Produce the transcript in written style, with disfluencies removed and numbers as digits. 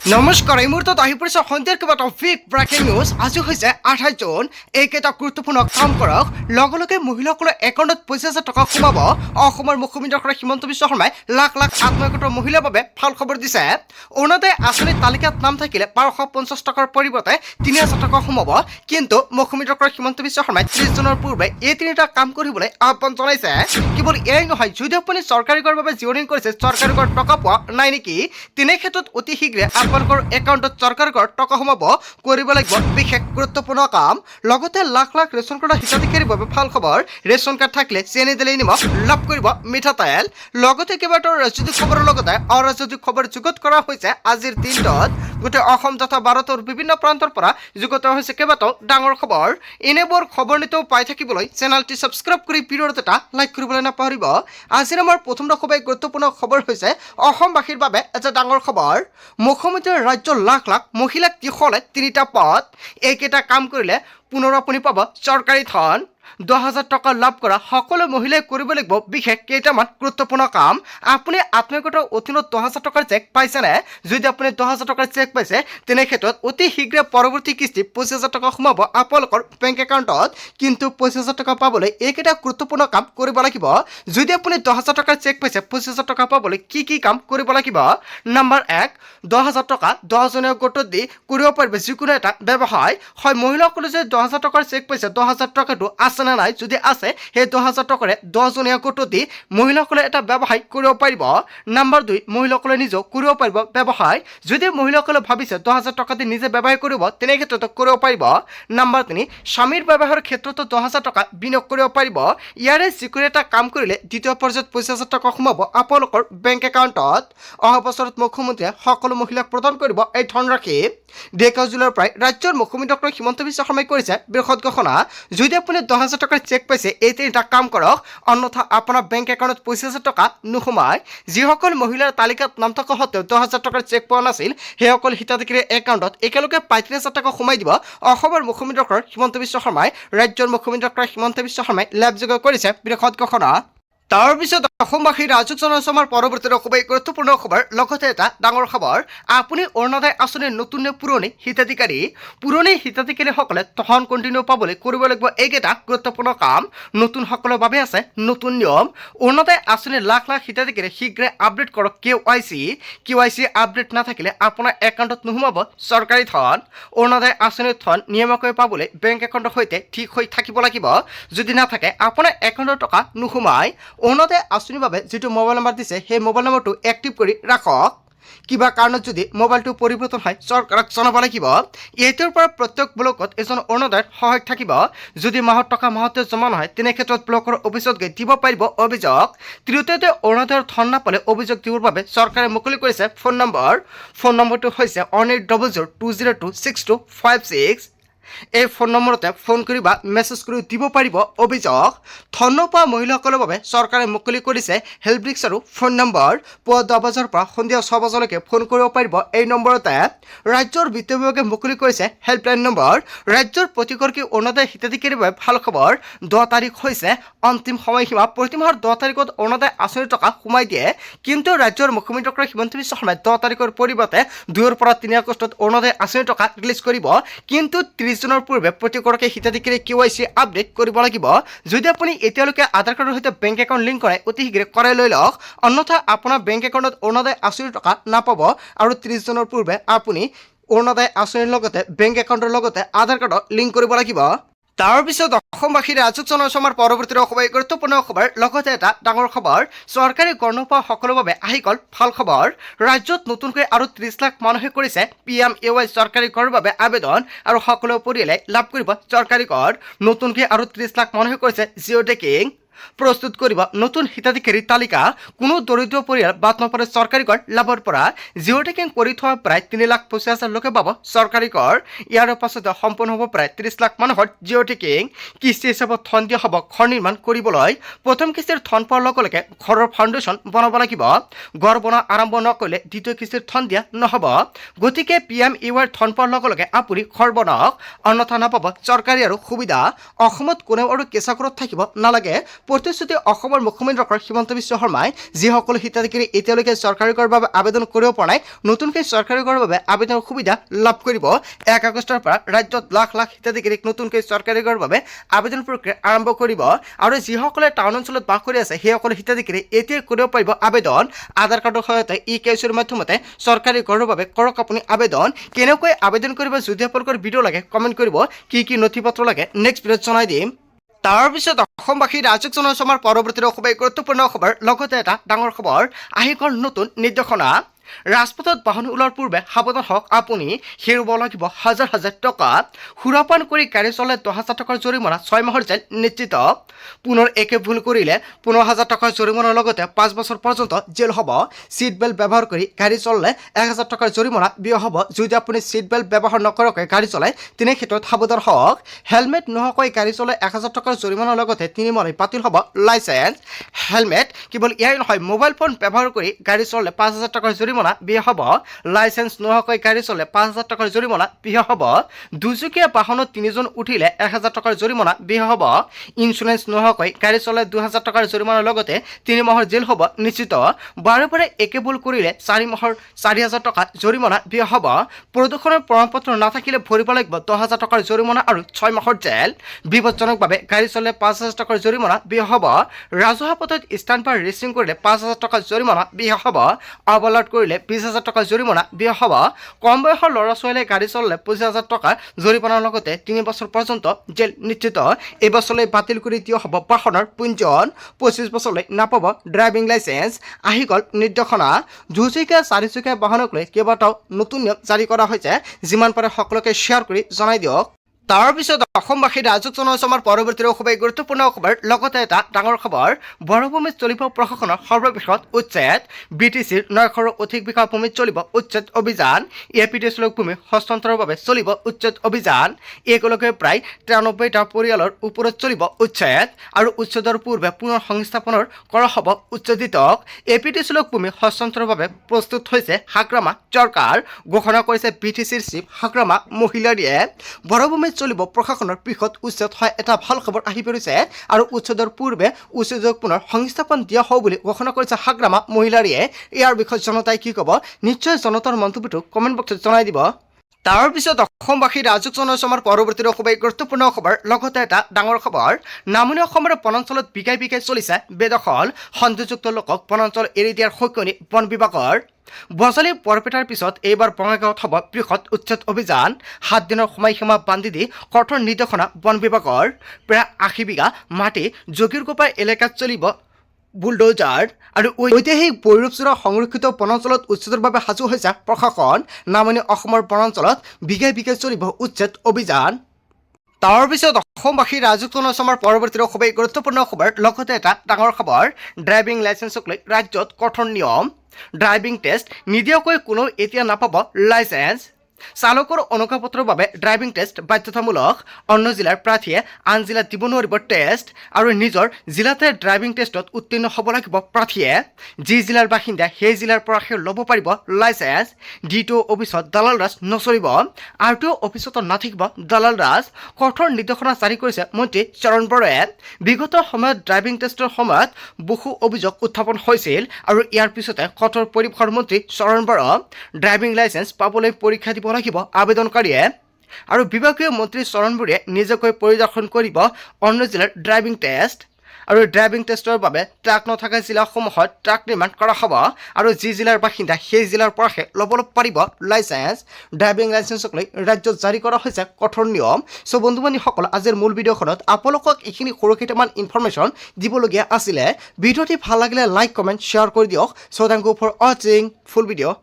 নমস্কাৰ, এই মুহূৰ্তত আহি পৰিছে সন্ধিয়াৰ কেইবাটাও বিগ ব্ৰেকিং নিউজ। আজি হৈছে 28 জুন। এইকেইটা গুৰুত্বপূৰ্ণ কাম কৰক। লগে লগে মহিলাসকলৰ একাউণ্টত 25,000 টকা সোমাব। অসমৰ মুখ্যমন্ত্ৰী হিমন্ত বিশ্ব শৰ্মাই লাখ লাখ আত্মসহায়ক মহিলাৰ বাবে ভাল খবৰ দিছে। অৰুণোদয় আঁচনিৰ তালিকাত নাম থাকিলে 1250 টকাৰ পৰিৱৰ্তে 3,000 টকা সোমাব। কিন্তু মুখ্যমন্ত্ৰী হিমন্ত বিশ্ব শৰ্মাই 30 জুনৰ পূৰ্বে এই তিনিটা কাম কৰিবলৈ আহ্বান জনাইছে। কেৱল এয়াই নহয়, যদি আপুনি চৰকাৰী কৰৰ বাবে জিৰণি কৰিছে, চৰকাৰী কৰ টকা পোৱা নাই নেকি, তেনে ক্ষেত্ৰত অতি শীঘ্ৰে আপোনালোকৰ একাউণ্টত চৰকাৰী কৰ টকা সোমাব। কৰিব লাগিব বিশেষ গুৰুত্বপূৰ্ণ কাম। লগতে লাখ লাখ ৰেচন কাৰ্ডৰ হিতাধিকাৰীৰ বাবে ভাল খবৰ। ৰেচন কাৰ্ড থাকিলে চেনি দালি নিমখ লাভ কৰিব মিঠাতেল। লগতে কেইবাটাও ৰাজনৈতিক খবৰৰ লগতে অৰাজনৈতিক খবৰ যুগুত কৰা হৈছে আজিৰ দিনটোত। গোটেই অসম তথা ভাৰতৰ বিভিন্ন প্ৰান্তৰ পৰা যুগুত হৈছে কেইবাটাও ডাঙৰ খবৰ। এনেবোৰ খবৰ নিতেও পাই থাকিবলৈ চেনেলটি ছাবস্ক্ৰাইব কৰি ভিডিঅ'ত এটা লাইক কৰিবলৈ নাপাহৰিব। আজিৰ আমাৰ প্ৰথম খুবেই গুৰুত্বপূৰ্ণ খবৰ হৈছে অসমবাসীৰ বাবে এটা ডাঙৰ খবৰ। মুখ্যমন্ত্ৰীৰ ৰাজ্যৰ লাখ লাখ মহিলাক দিশলে 3টা পদ। এইকেইটা কাম কৰিলে পুনৰ আপুনি পাব চৰকাৰী ধন। 10,000 টকা লাভ কৰা সকলো মহিলাই কৰিব লাগিব বিশেষ কেইটামান গুৰুত্বপূৰ্ণ কাম। আপুনি আত্মসহায়কৰ অধীনত 10,000 টকাৰ চেক পাইছেনে? যদি আপুনি 10,000 টকাৰ চেক পাইছে, তেনে ক্ষেত্ৰত অতি শীঘ্ৰে পৰৱৰ্তী কিস্তি 25,000 টকা সোমাব আপোনালোকৰ বেংক একাউণ্টত। কিন্তু 25,000 টকা পাবলৈ এইকেইটা গুৰুত্বপূৰ্ণ কাম কৰিব লাগিব। যদি আপুনি 10,000 টকাৰ চেক পাইছে, 25,000 টকা পাবলৈ কি কাম কৰিব লাগিব? নম্বৰ 1, 10,000 টকা 10জনীয়া গোটত দি কৰিব পাৰিব যিকোনো এটা ব্যৱসায়। হয়, মহিলাসকলে যদি 10,000 টকাৰ চেক পাইছে, 10,000 টকাটো আছে নাই, যদি আছে সেই 10,000 টকাৰে 10জনীয়া গোটত দি মহিলাসকলে এটা ব্যৱসায় কৰিব পাৰিব। নম্বৰ 2, মহিলাসকলে নিজেও কৰিব পাৰিব ব্যৱসায়। যদি মহিলাসকলে ভাবিছে 10,000 টকা দি নিজে ব্যৱসায় কৰিব, তেনে ক্ষেত্ৰত কৰিব পাৰিব। নম্বৰ 3, স্বামীৰ ব্যৱসায়ৰ ক্ষেত্ৰতো 10,000 টকা বিনিয়োগ কৰিব পাৰিব। ইয়াৰে যিকোনো এটা কাম কৰিলে দ্বিতীয় পৰ্যায়ত 25,000 টকা সোমাব আপোনালোকৰ বেংক একাউণ্টত। অহা বছৰত মুখ্যমন্ত্ৰীয়ে সকলো মহিলাক প্ৰদান কৰিব এই ধনৰাশি। 2 জুলাইৰ পৰাই ৰাজ্যৰ মুখ্যমন্ত্ৰী হিমন্ত বিশ্ব শৰ্মাই কৰিছে বৃহৎ ঘোষণা। যদি আপুনি 10,000 টকাৰ চেক পাইছে, এই 3টা কাম কৰক, অন্যথা আপোনাৰ বেংক একাউণ্টত 25,000 টকা নোসোমায়। যিসকল মহিলাৰ তালিকাত নাম থকা সত্ত্বেও 10,000 টকাৰ চেক পোৱা নাছিল, সেইসকল হিতাধিকাৰীৰ একাউণ্টত একেলগে 35,000 টকা সোমাই দিব অসমৰ মুখ্যমন্ত্ৰী হিমন্ত বিশ্ব শৰ্মাই। ৰাজ্যৰ মুখ্যমন্ত্ৰী হিমন্ত বিশ্ব শৰ্মাই লাভযোগ্য কৰিছে বৃহৎ ঘোষণা। তাৰপিছত অসমবাসী ৰাজক জনাইছোঁ আমাৰ পৰৱৰ্তী খুবেই গুৰুত্বপূৰ্ণ খবৰ। লগতে এটা ডাঙৰ খবৰ, আপুনি অৰুণোদয় আঁচনিৰ নতুন নে পুৰণি হিতাধিকাৰী? পুৰণি হিতাধিকাৰীসকলে ধন কণ্টিনিউ পাবলৈ কৰিব লাগিব এইকেইটা গুৰুত্বপূৰ্ণ কাম। নতুনসকলৰ বাবে আছে নতুন নিয়ম। অৰুণোদয় আঁচনিৰ লাখ লাখ হিতাধিকাৰী শীঘ্ৰে আপডেট কৰক KYC আপডেট নাথাকিলে আপোনাৰ একাউণ্টত নোসোমাব চৰকাৰী ধন। অৰুণোদয় আঁচনিৰ ধন নিয়মীয়াকৈ পাবলৈ বেংক একাউণ্টৰ সৈতে ঠিক হৈ থাকিব লাগিব। যদি নাথাকে আপোনাৰ একাউণ্টৰ টকা নোসোমায়। অৰুণোদয় আঁচনিৰ বাবে যিটো মোবাইল নম্বৰ দিছে, সেই মোবাইল নম্বৰটো এক্টিভ কৰি ৰাখক। কিবা কাৰণত যদি মোবাইলটো পৰিৱৰ্তন হয়, চৰকাৰক জনাব লাগিব। এইটোৰ পৰা প্ৰত্যেক ব্লকত এজন অৰুণোদয়ৰ সহায়ক থাকিব। যদি মাহৰ টকা মাহতে জমা নহয়, তেনে ক্ষেত্ৰত ব্লকৰ অফিচত গৈ দিব পাৰিব অভিযোগ। তৃতীয়তে, অৰুণোদয়ৰ ধন নাপালে অভিযোগ দিবৰ বাবে চৰকাৰে মুকলি কৰিছে ফোন নম্বৰ। ফোন নম্বৰটো হৈছে 1800202626। এই ফোন নম্বৰতে ফোন কৰি বা মেছেজ কৰি দিব পাৰিব অভিযোগ। ধন নোপোৱা মহিলাসকলৰ বাবে চৰকাৰে মুকলি কৰিছে হেল্প ডেস্ক আৰু ফোন নম্বৰ। পুৱা 10 বজাৰ পৰা সন্ধিয়া 6 বজালৈকে ফোন কৰিব পাৰিব এই নম্বৰতে। ৰাজ্যৰ বিত্ত বিভাগে মুকলি কৰিছে হেল্পলাইন নম্বৰ। ৰাজ্যৰ প্ৰতিগৰাকী অৰুণোদয় হিতাধিকাৰীৰ বাবে ভাল খবৰ। 10 তাৰিখ হৈছে অন্তিম সময়সীমা। প্ৰতি মাহৰ 10 তাৰিখত অৰুণোদয় আঁচনিৰ টকা সোমাই দিয়ে। কিন্তু ৰাজ্যৰ মুখ্যমন্ত্ৰী হিমন্ত বিশ্ব শৰ্মাই 10 তাৰিখৰ পৰিৱৰ্তে 2 পৰা 3 আগষ্টত অৰুণোদয় আঁচনিৰ টকা ৰিলিজ কৰিব। কিন্তু 30 জুনৰ পূৰ্বে প্ৰতিগৰাকী হিতাধিকাৰী KYC আপডেট কৰিব লাগিব। যদি আপুনি এতিয়ালৈকে আধাৰ কাৰ্ডৰ সৈতে বেংক একাউণ্ট লিংক কৰাই, অতি শীঘ্ৰে কৰাই লৈ লওক, অন্যথা আপোনাৰ বেংক একাউণ্টত অৰুণোদয় আঁচনিৰ টকা নাপাব। আৰু 30 জুনৰ পূৰ্বে আপুনি অৰুণোদয় আঁচনিৰ লগতে বেংক একাউণ্টৰ লগতে আধাৰ কাৰ্ডত লিংক কৰিব লাগিব। তাৰপিছত অসমবাসীৰ ৰাজক জনাইছোঁ আমাৰ পৰৱৰ্তী খুবেই গুৰুত্বপূৰ্ণ খবৰ। লগতে এটা ডাঙৰ খবৰ, চৰকাৰী কৰ নোপোৱা সকলৰ বাবে আহি গ'ল ভাল খবৰ। ৰাজ্যত নতুনকৈ আৰু 30 লাখ মানুহে কৰিছে PMAY চৰকাৰী কৰৰ বাবে আবেদন আৰু সকলো পৰিয়ালে লাভ কৰিব চৰকাৰী কৰ। নতুনকৈ আৰু 30 লাখ মানুহে কৰিছে জিঅ' টেকিং। প্ৰস্তুত কৰিব নতুন হিতাধিকাৰীৰ তালিকা। কোনো দৰিদ্ৰ পৰিয়াল বাদ নপৰে চৰকাৰী কৰ লাভৰ পৰা। জিঅ' টেকিং কৰি থোৱা প্ৰায় 3,85,000 লোকে পাব চৰকাৰী কৰ। ইয়াৰ পাছতে সম্পূৰ্ণ হ'ব প্ৰায় 30 লাখ মানুহৰ জিঅ' টেকিং। কিস্তি হিচাপত ধন দিয়া হ'ব ঘৰ নিৰ্মাণ কৰিবলৈ। প্ৰথম কিস্তিৰ ধন পোৱাৰ লগে লগে ঘৰৰ ফাউণ্ডেশ্যন বনাব লাগিব। ঘৰ বনোৱা আৰম্ভ নকৰিলে দ্বিতীয় কিস্তিৰ ধন দিয়া নহ'ব। গতিকে PMAY ধন পোৱাৰ লগে লগে আপুনি ঘৰ বনাওক, অন্যথা নাপাব চৰকাৰী আৰু সুবিধা। অসমত কোনেও আৰু কেঁচা ঘৰত থাকিব নালাগে। প্ৰতিশ্ৰুতি অসমৰ মুখ্যমন্ত্ৰী ডক্টৰ হিমন্ত বিশ্ব শৰ্মাই যিসকল হিতাধিকাৰী এতিয়ালৈকে চৰকাৰী কৰৰ বাবে আবেদন কৰিব পৰা নাই নতুনকৈ চৰকাৰী কৰৰ বাবে আবেদনৰ সুবিধা লাভ কৰিব। 1 আগষ্টৰ পৰা ৰাজ্যত লাখ লাখ হিতাধিকাৰীক নতুনকৈ চৰকাৰী কৰৰ বাবে আবেদন প্ৰক্ৰিয়া আৰম্ভ কৰিব আৰু যিসকলে টাউন অঞ্চলত বাস কৰি আছে সেইসকল হিতাধিকাৰী এতিয়াই কৰিব পাৰিব আবেদন। আধাৰ কাৰ্ডৰ সহায়তে ই-কেৱাইচিৰ মাধ্যমতে চৰকাৰী কৰৰ বাবে কৰক আপুনি আবেদন। কেনেকৈ আবেদন কৰিব যদি আপোনালোকৰ ভিডিঅ' লাগে কমেণ্ট কৰিব, কি নথি পত্ৰ লাগে নেক্সট ভিডিঅ'ত জনাই দিম। তাৰপিছত অসমবাসী ৰাজ্যিক জনসমাৰ পৰৱৰ্তী খুবেই গুৰুত্বপূৰ্ণ খবৰ, লগতে এটা ডাঙৰ খবৰ আহি গ'ল নতুন নিৰ্দেশনা। ৰাজপথত বাহন ওলোৱাৰ পূৰ্বে সাৱধান হওক, আপুনি হেৰুৱাব লাগিব হাজাৰ হাজাৰ টকা। সুৰাপান কৰি গাড়ী চলালে 10,000 টকাৰ জৰিমনা, 6 মাহৰ জেল নিশ্চিত। পুনৰ একে ভুল কৰিলে 15,000 টকাৰ জৰিমনাৰ লগতে 5 বছৰ পৰ্যন্ত জেল হ'ব। ছিট বেল্ট ব্যৱহাৰ কৰি গাড়ী চলালে 1,000 টকাৰ জৰিমনা বিয়া হ'ব। যদি আপুনি ছিট বেল্ট ব্যৱহাৰ নকৰাকৈ গাড়ী চলায় তেনে ক্ষেত্ৰত সাৱধান হওক। হেলমেট নোহোৱাকৈ গাড়ী চলাই 1,000 টকাৰ জৰিমনাৰ লগতে 3 মাহলৈ বাতিল হ'ব লাইচেন্স। হেলমেট কেৱল ইয়াই নহয়, মোবাইল ফোন ব্যৱহাৰ কৰি গাড়ী চলালে 5,000 টকাৰ জৰিমনা বিয়া হ'ব। লাইচেন্স নোহোৱাকৈ গাড়ী চলালে 5,000 টকাৰ জৰিমনা বিয়া হ'ব। দুচকীয়া বাহনত 3 জন উঠিলে 1,000 টকাৰ জৰিমনা বিয়া হ'ব। ইঞ্চুৰেঞ্চ নোহোৱাকৈ গাড়ী চলালে 2,000 টকাৰ জৰিমনাৰ লগতে 3 মাহৰ জেল হ'ব নিশ্চিত। বাৰে বাৰে একে ভুল কৰিলে 4 মাহৰ 4,000 টকা জৰিমনা বিয়া হ'ব। প্ৰদূষণৰ প্ৰমাণপত্ৰ নাথাকিলে ভৰিব লাগিব 10,000 টকাৰ জৰিমনা আৰু 6 মাহৰ জেল। বিপদজনকভাৱে গাড়ী চলালে 5,000 টকাৰ জৰিমনা বিয়া হ'ব। ৰাজহুৱা পথত ষ্টাণ্ট বা ৰেচিং কৰিলে 5,000 টকাৰ জৰিমনা বিয়া হ'ব। অবলাট কৰিলে 20,000 টকা জৰিমনা বিয়া হ'ব। কম বয়সৰ ল'ৰা ছোৱালীয়ে গাড়ী চলালে 25,000 টকা জৰিমনাৰ লগতে 3 বছৰ পৰ্যন্ত জেল নিশ্চিত। এই বছৰলৈ বাতিল কৰি দিয়া হ'ব বাহনৰ পঞ্জীয়ন। 25 বছৰলৈ নাপাব ড্ৰাইভিং লাইচেন্স। আহি গ'ল নিৰ্দেশনা। দুচকীয়া চাৰিচকীয়া বাহনক লৈ কেইবাটাও নতুন নিয়ম জাৰি কৰা হৈছে, যিমান পাৰে সকলোকে শ্বেয়াৰ কৰি জনাই দিয়ক। তাৰপিছত অসমবাসী ৰাজ্যিক জনসমাৰ পৰৱৰ্তী খুবেই গুৰুত্বপূৰ্ণ খবৰ, লগতে এটা ডাঙৰ খবৰ। বৰভূমিত চলিব প্ৰশাসনৰ সৰ্ববৃহৎ উচ্ছেদ। BTCৰ 900ৰো অধিক বিঘা ভূমিত চলিব উচ্ছেদ অভিযান। APTCL ভূমি হস্তান্তৰৰ বাবে চলিব উচ্ছেদ অভিযান। একেলগে প্ৰায় 93টা পৰিয়ালৰ ওপৰত চলিব উচ্ছেদ আৰু উচ্ছেদৰ পূৰ্বে পুনৰ সংস্থাপনৰ কৰা হ'ব উচ্ছেদিতক। APTCL ভূমি হস্তান্তৰৰ বাবে প্ৰস্তুত হৈছে হাগ্ৰামা চৰকাৰ, ঘোষণা কৰিছে BTCৰ চিফ হাগ্ৰামা মহিলাৰীয়ে। বৰভূমিত চলিব প্ৰশাসনৰ বৃহৎ উচ্ছেদ হয় এটা ভাল খবৰ আহি পৰিছে আৰু উচ্ছেদৰ পূৰ্বে উচ্ছেদক পুনৰ সংস্থাপন দিয়া হ'ব বুলি ঘোষণা কৰিছে হাগ্ৰামা মহিলাৰীয়ে। ইয়াৰ বিষয়ে জনতাই কি ক'ব নিশ্চয় জনতাৰ মন্তব্যটো কমেণ্ট বক্সত জনাই দিব। তাৰপিছত অসমবাসী ৰাজ্যিক জনসমাৰ পৰৱৰ্তী খুবেই গুৰুত্বপূৰ্ণ খবৰ, লগতে এটা ডাঙৰ খবৰ। নামনি অসমৰ বনাঞ্চলত বিঘাই বিঘাই চলিছে বেদখল। সন্দেহযুক্ত লোকক বনাঞ্চল এৰি দিয়াৰ সৈকনি বন বিভাগৰ। বজালী বৰপেটাৰ পিছত এইবাৰ বঙাইগাঁৱত হ'ব বৃহৎ উচ্ছেদ অভিযান। 7 দিনৰ সময়সীমা বান্ধি দি কঠোৰ নিৰ্দেশনা বন বিভাগৰ। প্ৰায় 80 বিঘা মাটি জগিৰগোপা এলেকাত চলিব বুলডোজাৰ আৰু ঐতিহাসিক ভৈৰৱচূড়া সংৰক্ষিত বনাঞ্চলত উচ্ছেদৰ বাবে সাজু হৈছে প্ৰশাসন। নামনি অসমৰ বনাঞ্চলত বিঘাই বিঘাই চলিব উচ্ছেদ অভিযান। তাৰপিছত অসমবাসী ৰাজ্যিক জনসমাৰ পৰৱৰ্তী খুবেই গুৰুত্বপূৰ্ণ খবৰ, লগতে এটা ডাঙৰ খবৰ। ড্ৰাইভিং লাইচেন্সক লৈ ৰাজ্যত কঠোৰ নিয়ম। ড্ৰাইভিং টেষ্ট নিদিয়াকৈ কোনো এতিয়া নাপাব লাইচেন্স। চালকৰ অনুজ্ঞাপত্ৰৰ বাবে ড্ৰাইভিং টেষ্ট বাধ্যতামূলক। অন্য জিলাৰ প্ৰাৰ্থীয়ে আন জিলাত দিব নোৱাৰিব টেষ্ট আৰু নিজৰ জিলাতে ড্ৰাইভিং টেষ্টত উত্তীৰ্ণ হ'ব লাগিব প্ৰাৰ্থীয়ে। যি জিলাৰ বাসিন্দা সেই জিলাৰ পৰাহে ল'ব পাৰিব লাইচেন্স। DTO অফিচত দালাল ৰাজ নচলিব। RTO অফিচতো নাথাকিব দালাল ৰাজ। কঠোৰ নিৰ্দেশনা জাৰি কৰিছে মন্ত্ৰী চৰণ বড়োৱে। বিগত সময়ত ড্ৰাইভিং টেষ্টৰ সময়ত বহু অভিযোগ উত্থাপন হৈছিল আৰু ইয়াৰ পিছতে কঠোৰ পৰিৱেশৰ মন্ত্ৰী চৰণ বড়ো। ড্ৰাইভিং লাইচেন্স পাবলৈ পৰীক্ষা দিব লাগিব আবেদনকাৰীয়ে আৰু বিভাগীয় মন্ত্ৰী চৰণ বড়োৱে নিজাকৈ পৰিদৰ্শন কৰিব অন্য জিলাৰ ড্ৰাইভিং টেষ্ট আৰু ড্ৰাইভিং টেষ্টৰ বাবে ট্ৰাক নথকা জিলাসমূহত ট্ৰাক নিৰ্মাণ কৰা হ'ব আৰু যি জিলাৰ বাসিন্দা সেই জিলাৰ পৰাহে ল'ব পাৰিব লাইচেন্স। ড্ৰাইভিং লাইচেন্সক লৈ ৰাজ্যত জাৰি কৰা হৈছে কঠোৰ নিয়ম। চ' বন্ধু বান্ধৱীসকল, আজিৰ মূল ভিডিঅ'খনত আপোনালোকক এইখিনি সৰু কেইটামান ইনফৰমেশ্যন দিবলগীয়া আছিলে। ভিডিঅ'টি ভাল লাগিলে লাইক কমেণ্ট শ্বেয়াৰ কৰি দিয়ক। চ' থেংক ইউ ফৰ ৱাচিং ফুল ভিডিঅ'।